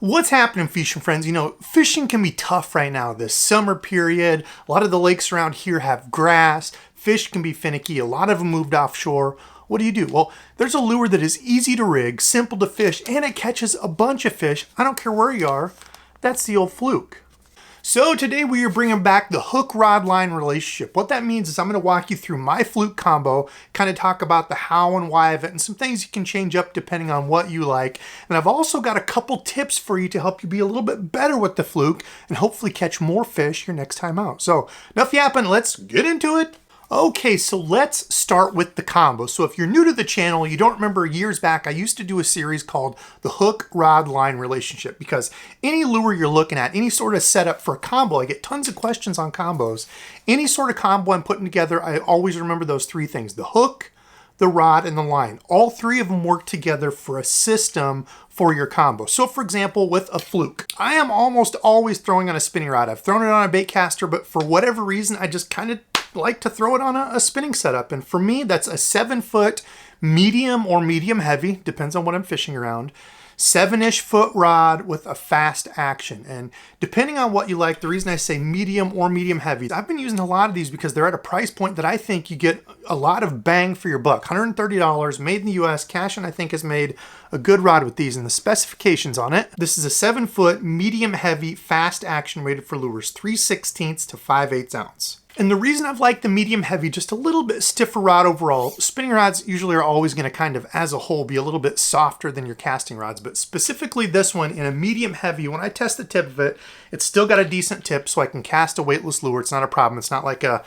What's happening, fishing friends? You know, fishing can be tough right now. This summer period, a lot of the lakes around here have grass. Fish can be finicky. A lot of them moved offshore. What do? Well, there's a lure that is easy to rig, simple to fish, and it catches a bunch of fish. I don't care where you are. That's the old Fluke. So today we are bringing back the hook rod line relationship. What that means is I'm going to walk you through my Fluke combo, kind of talk about the how and why of it, and some things you can change up depending on what you like. And I've also got a couple tips for you to help you be a little bit better with the Fluke and hopefully catch more fish your next time out. So enough yapping, let's get into it. Okay, so let's start with the combo. So if you're new to the channel, you don't remember years back, I used to do a series called the hook rod line relationship, because any lure you're looking at, any sort of setup for a combo, I get tons of questions on combos. Any sort of combo I'm putting together, I always remember those three things: the hook, the rod, and the line. All three of them work together for a system for your combo. So for example, with a Fluke, I am almost always throwing on a spinning rod. I've thrown it on a Baitcaster, but for whatever reason, I just kind of like to throw it on a spinning setup. And for me, that's a 7-foot medium or medium heavy, depends on what I'm fishing around, 7-ish foot rod with a fast action. And depending on what you like, the reason I say medium or medium heavy, I've been using a lot of these because they're at a price point that I think you get a lot of bang for your buck. $130, made in the US. Cashin, I think, has made a good rod with these, and the specifications on it. This is a 7-foot medium heavy fast action rated for lures 3/16 to 5/8 ounce. And the reason I've liked the medium heavy, just a little bit stiffer rod overall. Spinning rods usually are always going to kind of, as a whole, be a little bit softer than your casting rods. But specifically this one, in a medium heavy, when I test the tip of it, it's still got a decent tip, so I can cast a weightless lure. It's not a problem. It's not like a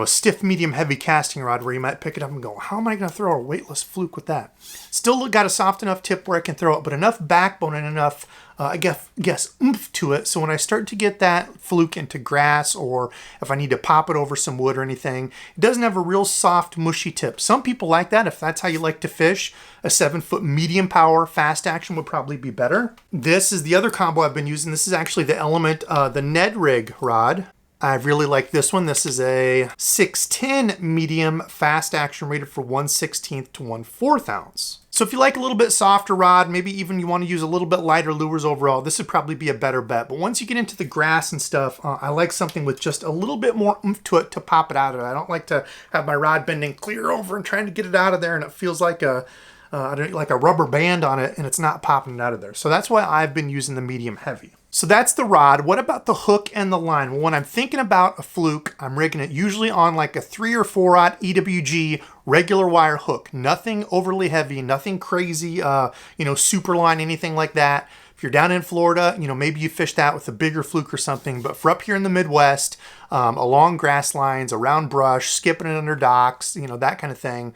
stiff medium heavy casting rod where you might pick it up and go, how am I going to throw a weightless Fluke with that? Still got a soft enough tip where I can throw it, but enough backbone and enough, I guess, oomph to it. So when I start to get that Fluke into grass, or if I need to pop it over some wood or anything, it doesn't have a real soft, mushy tip. Some people like that. If that's how you like to fish, a 7-foot medium power fast action would probably be better. This is the other combo I've been using. This is actually the Element, the Ned Rig rod. I really like this one. This is a 610 medium fast action rated for 1/16 to 1/4 ounce. So if you like a little bit softer rod, maybe even you want to use a little bit lighter lures overall, this would probably be a better bet. But once you get into the grass and stuff, I like something with just a little bit more oomph to it to pop it out of it. I don't like to have my rod bending clear over and trying to get it out of there, and it feels like like a rubber band on it, and it's not popping it out of there. So that's why I've been using the medium heavy. So that's the rod. What about the hook and the line? Well, when I'm thinking about a Fluke, I'm rigging it usually on like a 3 or 4/0 EWG regular wire hook. Nothing overly heavy, nothing crazy, super line, anything like that. If you're down in Florida, maybe you fish that with a bigger Fluke or something. But for up here in the Midwest, along grass lines, around brush, skipping it under docks, that kind of thing,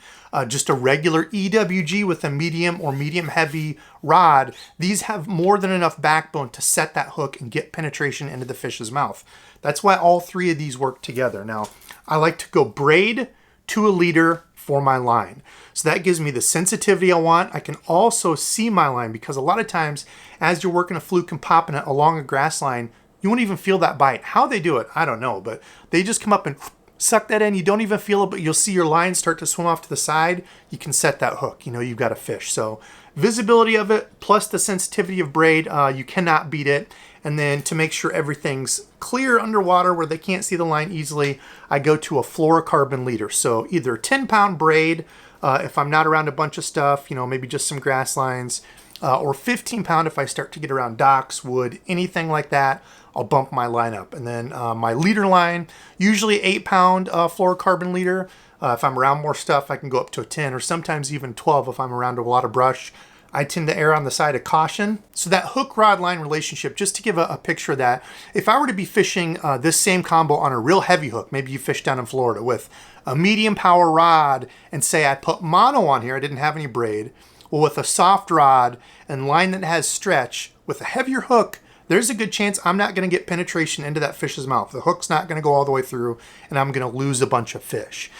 just a regular EWG with a medium or medium heavy rod. These have more than enough backbone to set that hook and get penetration into the fish's mouth. That's why all three of these work together. Now, I like to go braid to a leader for my line. So that gives me the sensitivity I want. I can also see my line, because a lot of times as you're working a Fluke and popping it along a grass line, you won't even feel that bite. How they do it, I don't know, but they just come up and suck that in. You don't even feel it, but you'll see your line start to swim off to the side. You can set that hook. You've got a fish. So visibility of it plus the sensitivity of braid, you cannot beat it. And then to make sure everything's clear underwater where they can't see the line easily, I go to a fluorocarbon leader. So either 10-pound braid, if I'm not around a bunch of stuff, maybe just some grass lines, or 15-pound if I start to get around docks, wood, anything like that, I'll bump my line up. And then my leader line, usually 8-pound fluorocarbon leader. If I'm around more stuff, I can go up to a 10 or sometimes even 12 if I'm around a lot of brush. I tend to err on the side of caution. So that hook rod line relationship, just to give a picture of that, if I were to be fishing this same combo on a real heavy hook, maybe you fish down in Florida with a medium power rod, and say I put mono on here, I didn't have any braid, well, with a soft rod and line that has stretch with a heavier hook, there's a good chance I'm not going to get penetration into that fish's mouth. The hook's not going to go all the way through, and I'm going to lose a bunch of fish.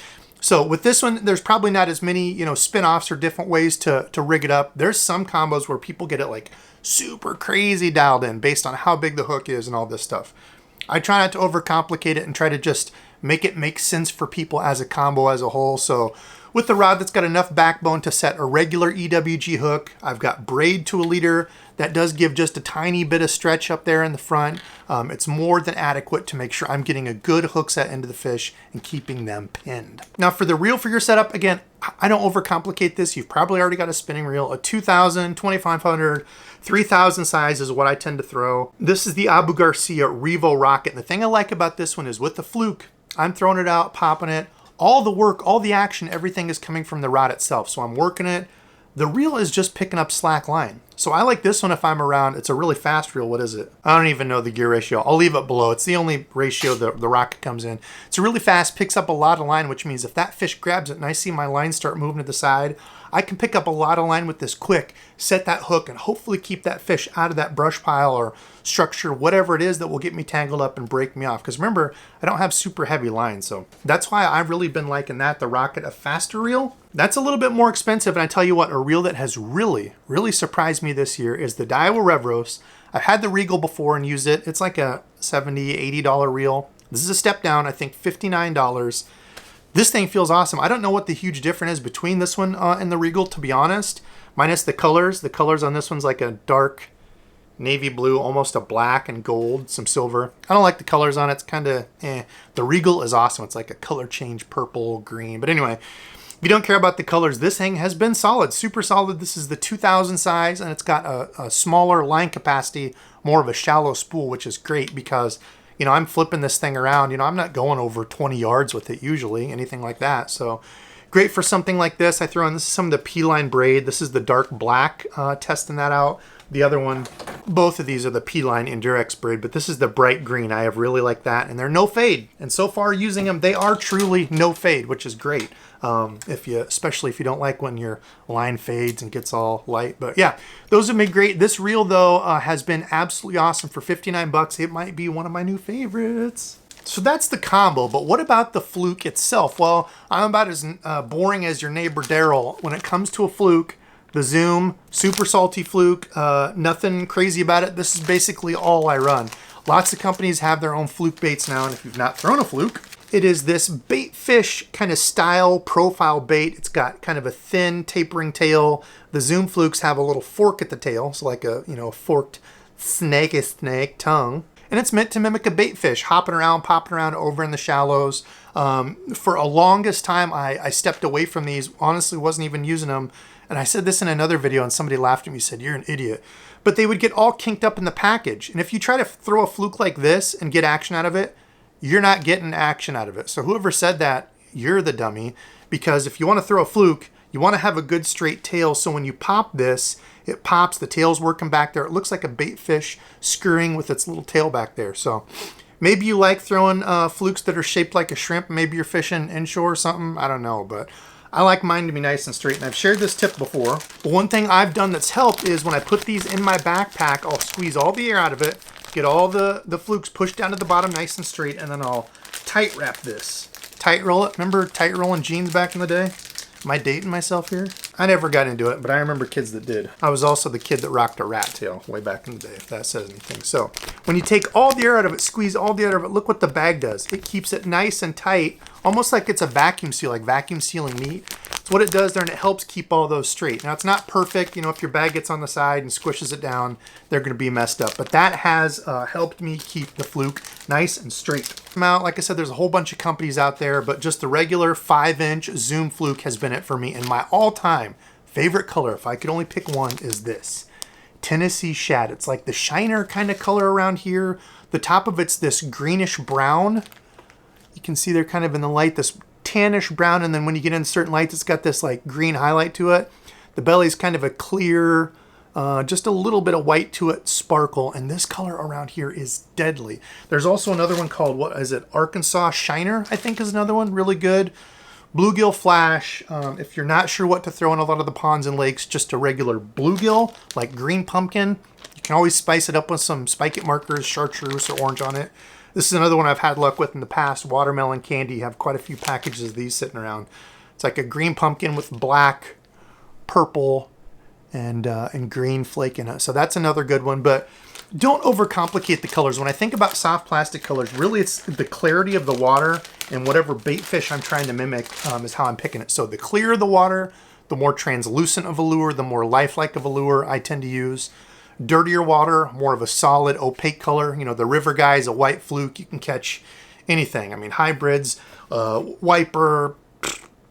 So with this one, there's probably not as many, spin-offs or different ways to rig it up. There's some combos where people get it like super crazy dialed in based on how big the hook is and all this stuff. I try not to overcomplicate it and try to just make it make sense for people as a combo as a whole. So with the rod that's got enough backbone to set a regular EWG hook. I've got braid to a leader that does give just a tiny bit of stretch up there in the front. It's more than adequate to make sure I'm getting a good hook set into the fish and keeping them pinned. Now for the reel for your setup, again, I don't overcomplicate this. You've probably already got a spinning reel. A 2000, 2500, 3000 size is what I tend to throw. This is the Abu Garcia Revo Rocket. And the thing I like about this one is with the Fluke, I'm throwing it out, popping it. All the work, all the action, everything is coming from the rod itself. So I'm working it. The reel is just picking up slack line. So I like this one if I'm around. It's a really fast reel. What is it? I don't even know the gear ratio. I'll leave it below. It's the only ratio the rocket comes in. It's really fast, picks up a lot of line, which means if that fish grabs it and I see my line start moving to the side, I can pick up a lot of line with this quick, set that hook, and hopefully keep that fish out of that brush pile or structure, whatever it is that will get me tangled up and break me off. Because remember, I don't have super heavy line. So that's why I've really been liking that, the Rocket, a faster reel. That's a little bit more expensive. And I tell you what, a reel that has really, really surprised me this year is the Daiwa Revros. I've had the Regal before and used it. It's like a $70, $80 reel. This is a step down, I think $59. This thing feels awesome. I don't know what the huge difference is between this one and the Regal, to be honest. Minus the colors. The colors on this one's like a dark navy blue, almost a black and gold, some silver. I don't like the colors on it. It's kind of eh. The Regal is awesome. It's like a color change, purple, green. But anyway, if you don't care about the colors, this thing has been solid, super solid. This is the 2000 size, and it's got a smaller line capacity, more of a shallow spool, which is great because, you know, I'm flipping this thing around. You know, I'm not going over 20 yards with it usually, anything like that. So great for something like this. I throw in, this is some of the P-line braid. This is the dark black, testing that out. The other one, both of these are the P-line Endurex braid, but this is the bright green. I have really liked that, and they're no fade. And so far using them, they are truly no fade, which is great. Especially if you don't like when your line fades and gets all light. But yeah, those have been great. This reel though has been absolutely awesome for 59 bucks. It might be one of my new favorites. So that's the combo, but what about the Fluke itself? Well, I'm about as boring as your neighbor Daryl when it comes to a Fluke. The Zoom, super salty Fluke, nothing crazy about it. This is basically all I run. Lots of companies have their own Fluke baits now, and if you've not thrown a Fluke, it is this bait fish kind of style profile bait. It's got kind of a thin tapering tail. The Zoom Flukes have a little fork at the tail, so like a, you know, forked snake tongue. And it's meant to mimic a bait fish, hopping around, popping around over in the shallows. For a longest time, I stepped away from these, honestly wasn't even using them. And I said this in another video and somebody laughed at me and said, "You're an idiot." But they would get all kinked up in the package. And if you try to throw a Fluke like this and get action out of it, you're not getting action out of it. So whoever said that, you're the dummy. Because if you want to throw a Fluke, you want to have a good straight tail. So when you pop this, it pops, the tail's working back there. It looks like a bait fish scurrying with its little tail back there. So maybe you like throwing Flukes that are shaped like a shrimp. Maybe you're fishing inshore or something. I don't know, but I like mine to be nice and straight. And I've shared this tip before. But one thing I've done that's helped is when I put these in my backpack, I'll squeeze all the air out of it, get all the Flukes pushed down to the bottom nice and straight, and then I'll tight wrap this. Tight roll it. Remember tight rolling jeans back in the day? Am I dating myself here? I never got into it, but I remember kids that did. I was also the kid that rocked a rat tail way back in the day, if that says anything. So when you take all the air out of it, squeeze all the air out of it, look what the bag does. It keeps it nice and tight, almost like it's a vacuum seal, like vacuum sealing meat. It's what it does there, and it helps keep all those straight. Now, it's not perfect. You know, if your bag gets on the side and squishes it down, they're going to be messed up. But that has helped me keep the Fluke nice and straight. Now, like I said, there's a whole bunch of companies out there, but just the regular 5-inch Zoom Fluke has been it for me. And my all-time favorite color, if I could only pick one, is this Tennessee Shad. It's like the shiner kind of color around here. The top of it's this greenish brown. You can see they're kind of in the light, this tannish brown, and then when you get in certain lights, it's got this like green highlight to it. The belly's kind of a clear, just a little bit of white to it, sparkle, and this color around here is deadly. There's also another one called, what is it, Arkansas Shiner, I think is another one, really good. Bluegill Flash, if you're not sure what to throw in a lot of the ponds and lakes, just a regular bluegill, like green pumpkin. You can always spice it up with some spike it markers, chartreuse or orange on it. This is another one I've had luck with in the past. Watermelon Candy, have quite a few packages of these sitting around. It's like a green pumpkin with black, purple, and green flake in it. So that's another good one. But don't overcomplicate the colors. When I think about soft plastic colors, really it's the clarity of the water and whatever bait fish I'm trying to mimic is how I'm picking it. So the clearer the water, the more translucent of a lure, the more lifelike of a lure I tend to use. Dirtier water, more of a solid opaque color. You know, the river guys, a white fluke, you can catch anything. I mean, hybrids, wiper,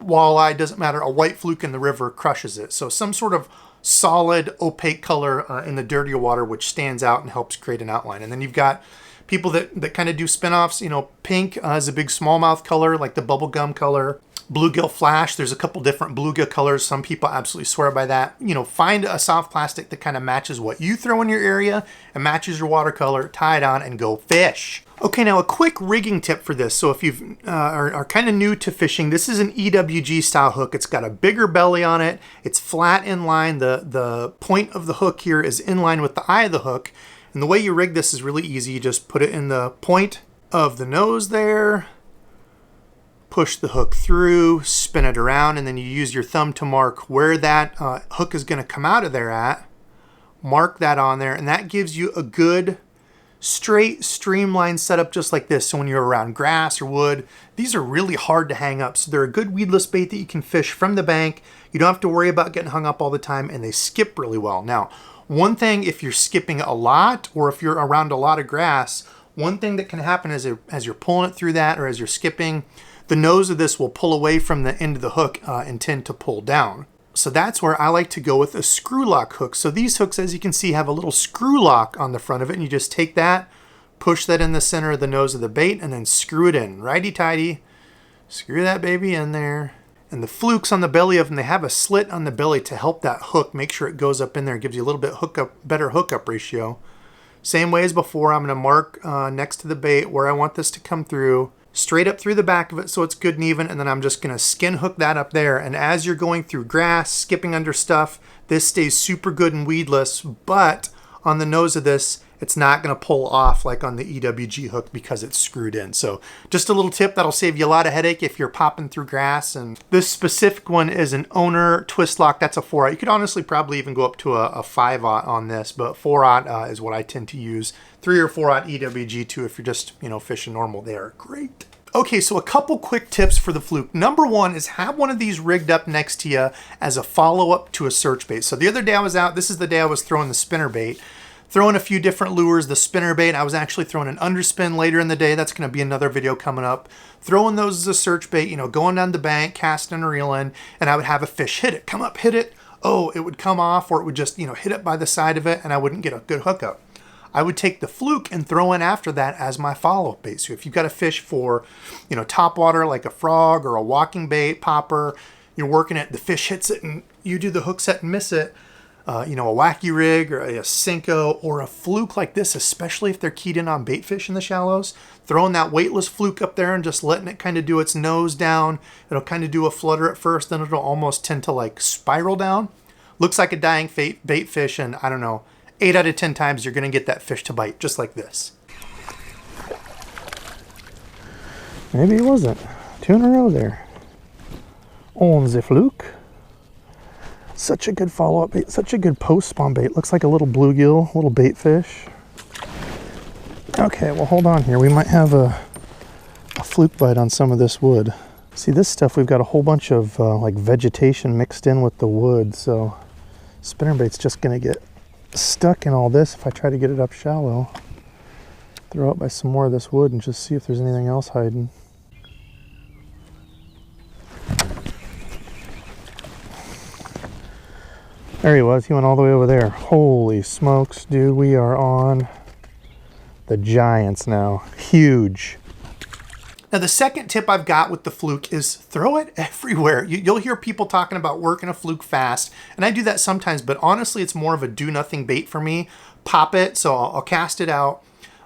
walleye, doesn't matter. A white fluke in the river crushes it. So some sort of solid opaque color in the dirtier water, which stands out and helps create an outline. And then you've got people that kind of do spin-offs. You know, pink is a big smallmouth color, like the bubblegum color. Bluegill flash, there's a couple different bluegill colors. Some people absolutely swear by that. You know, find a soft plastic that kind of matches what you throw in your area and matches your watercolor, tie it on and go fish. Okay, now a quick rigging tip for this. So if you are kind of new to fishing, this is an EWG style hook. It's got a bigger belly on it. It's flat in line. The point of the hook here is in line with the eye of the hook. And the way you rig this is really easy. You just put it in the point of the nose there, push the hook through, spin it around, and then you use your thumb to mark where that hook is going to come out of there at. Mark that on there, and that gives you a good straight streamlined setup just like this. So when you're around grass or wood, these are really hard to hang up. So they're a good weedless bait that you can fish from the bank. You don't have to worry about getting hung up all the time, and they skip really well. Now, one thing, if you're skipping a lot or if you're around a lot of grass, one thing that can happen is as you're pulling it through that or as you're skipping, the nose of this will pull away from the end of the hook and tend to pull down. So that's where I like to go with a screw lock hook. So these hooks, as you can see, have a little screw lock on the front of it, and you just take that, push that in the center of the nose of the bait, and then screw it in. Righty-tighty, screw that baby in there. And the flukes on the belly of them, they have a slit on the belly to help that hook make sure it goes up in there. It gives you a little bit better hookup ratio. Same way as before, I'm going to mark next to the bait where I want this to come through, straight up through the back of it so it's good and even, and then I'm just going to skin hook that up there. And as you're going through grass, skipping under stuff, this stays super good and weedless, but on the nose of this, it's not going to pull off like on the EWG hook because it's screwed in. So just a little tip that'll save you a lot of headache if you're popping through grass. And this specific one is an owner twist lock. That's a 4/0. You could honestly probably even go up to a 5/0 on this, but 4/0 is what I tend to use. 3 or 4/0 EWG too if you're just, you know, fishing normal. They are great. Okay, so a couple quick tips for the fluke. Number one is have one of these rigged up next to you as a follow-up to a search bait. So the other day I was out, this is the day I was throwing the spinner bait, throwing a few different lures, the spinner bait. I was actually throwing an underspin later in the day. That's going to be another video coming up. Throwing those as a search bait, you know, going down the bank, casting and reeling, and I would have a fish hit it, come up, hit it. Oh, it would come off, or it would just, you know, hit it by the side of it, and I wouldn't get a good hookup. I would take the fluke and throw in after that as my follow-up bait. So if you've got a fish for, you know, topwater like a frog or a walking bait popper, you're working it, the fish hits it and you do the hook set and miss it, you know, a wacky rig or a Senko or a fluke like this, especially if they're keyed in on bait fish in the shallows, throwing that weightless fluke up there and just letting it kind of do its nose down. It'll kind of do a flutter at first, then it'll almost tend to like spiral down. Looks like a dying bait fish, and I don't know, 8 out of 10 times you're going to get that fish to bite, just like this. Maybe it wasn't. 2 in a row there. On the fluke. Such a good follow-up bait, such a good post-spawn bait. Looks like a little bluegill, little bait fish. Okay, well hold on here. We might have a fluke bite on some of this wood. See, this stuff, we've got a whole bunch of like vegetation mixed in with the wood, so spinnerbait's just going to get stuck in all this if I try to get it up shallow. Throw it by some more of this wood and just see if there's anything else hiding. There he was. He went all the way over there. Holy smokes, dude. We are on the giants now. Huge. Now the second tip I've got with the fluke is throw it everywhere. You'll hear people talking about working a fluke fast, and I do that sometimes, but honestly it's more of a do-nothing bait for me. Pop it, so I'll cast it out,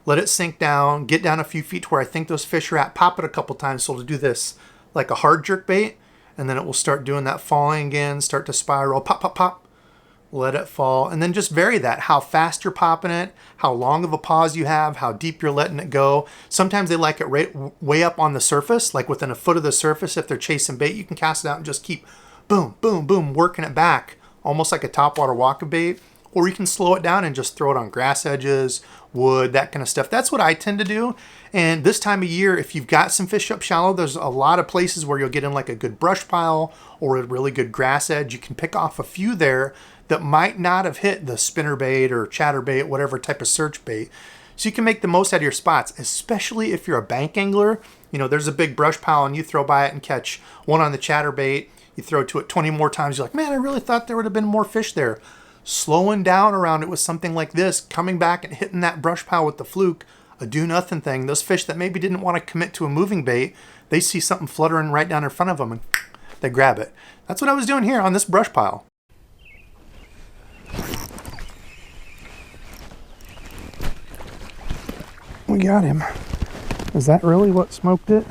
let it sink down, get down a few feet to where I think those fish are at, pop it a couple times, so to do this like a hard jerk bait, and then it will start doing that falling again, start to spiral, pop, pop, pop. Let it fall, and then just vary that, how fast you're popping it, how long of a pause you have, how deep you're letting it go. Sometimes they like it right way up on the surface, like within a foot of the surface. If they're chasing bait, you can cast it out and just keep boom, boom, boom, working it back, almost like a topwater walking bait. or you can slow it down and just throw it on grass edges, wood, that kind of stuff. That's what I tend to do. And this time of year, if you've got some fish up shallow, there's a lot of places where you'll get in like a good brush pile or a really good grass edge. You can pick off a few there that might not have hit the spinnerbait or chatterbait, whatever type of search bait. So you can make the most out of your spots, especially if you're a bank angler. You know, there's a big brush pile and you throw by it and catch one on the chatterbait. You throw to it 20 more times. You're like, man, I really thought there would have been more fish there. Slowing down around it with something like this, coming back and hitting that brush pile with the Fluke, a do-nothing thing. Those fish that maybe didn't want to commit to a moving bait, they see something fluttering right down in front of them and they grab it. That's what I was doing here on this brush pile. We got him. Is that really what smoked it?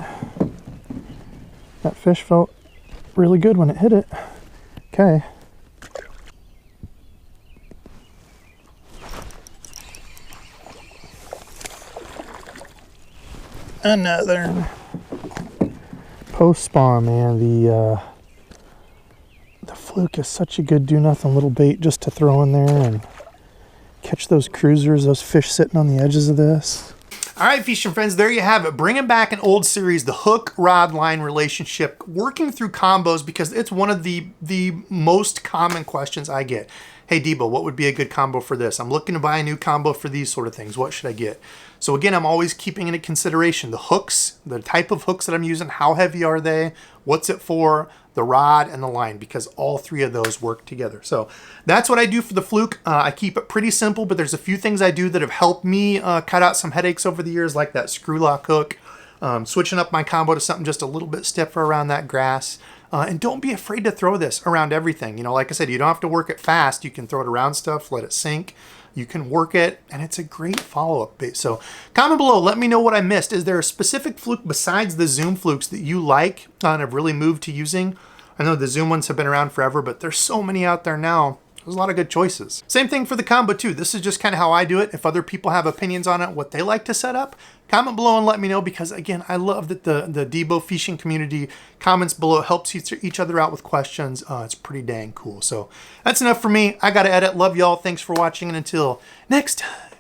That fish felt really good when it hit it. Okay. Another post spawn, man. The Fluke is such a good do-nothing little bait just to throw in there and catch those cruisers, those fish sitting on the edges of this. All right, fishing friends, there you have it. Bringing back an old series, the hook-rod line relationship, working through combos because it's one of the most common questions I get. Hey, Debo, what would be a good combo for this? I'm looking to buy a new combo for these sort of things. What should I get? So again, I'm always keeping into consideration the hooks, the type of hooks that I'm using, how heavy are they, what's it for, the rod and the line, because all three of those work together. So that's what I do for the Fluke. I keep it pretty simple, but there's a few things I do that have helped me cut out some headaches over the years, like that screw lock hook, switching up my combo to something just a little bit stiffer around that grass. And don't be afraid to throw this around everything. You know, like I said, you don't have to work it fast. You can throw it around stuff, let it sink. You can work it, and it's a great follow-up bait. So comment below, let me know what I missed. Is there a specific Fluke besides the Zoom Flukes that you like and have really moved to using? I know the Zoom ones have been around forever, but there's so many out there now. There's a lot of good choices. Same thing for the combo too. This is just kind of how I do it. If other people have opinions on it, what they like to set up, comment below and let me know, because again, I love that the Debo fishing community comments below, helps each other out with questions. It's pretty dang cool. So that's enough for me. I got to edit. Love y'all. Thanks for watching, and until next time.